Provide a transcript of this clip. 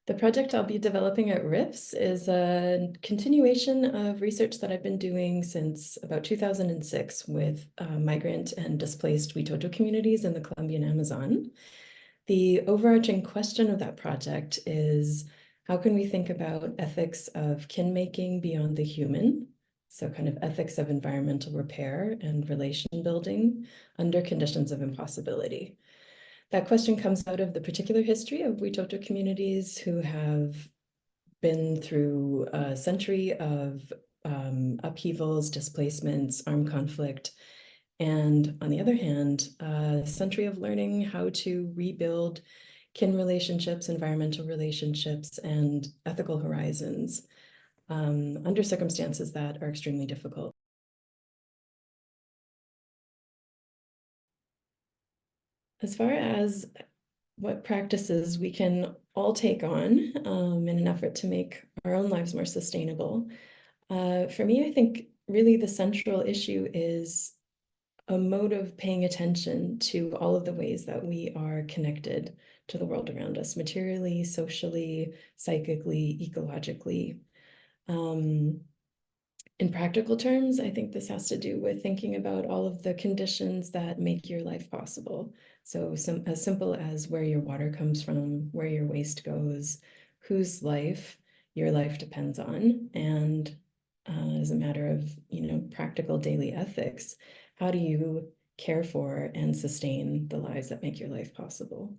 The project I'll be developing at RIFS is a continuation of research that I've been doing since about 2006 with migrant and displaced Witoto communities in the Colombian Amazon. The overarching question of that project is, how can we think about ethics of kin making beyond the human? So kind of ethics of environmental repair and relation building under conditions of impossibility. That question comes out of the particular history of Witoto communities who have been through a century of upheavals, displacements, armed conflict, and on the other hand, a century of learning how to rebuild kin relationships, environmental relationships, and ethical horizons under circumstances that are extremely difficult. As far as what practices we can all take on in an effort to make our own lives more sustainable. For me, I think really the central issue is a mode of paying attention to all of the ways that we are connected to the world around us, materially, socially, psychically, ecologically. In practical terms, I think this has to do with thinking about all of the conditions that make your life possible. So as simple as where your water comes from, where your waste goes, whose life your life depends on, and as a matter of, practical daily ethics, how do you care for and sustain the lives that make your life possible?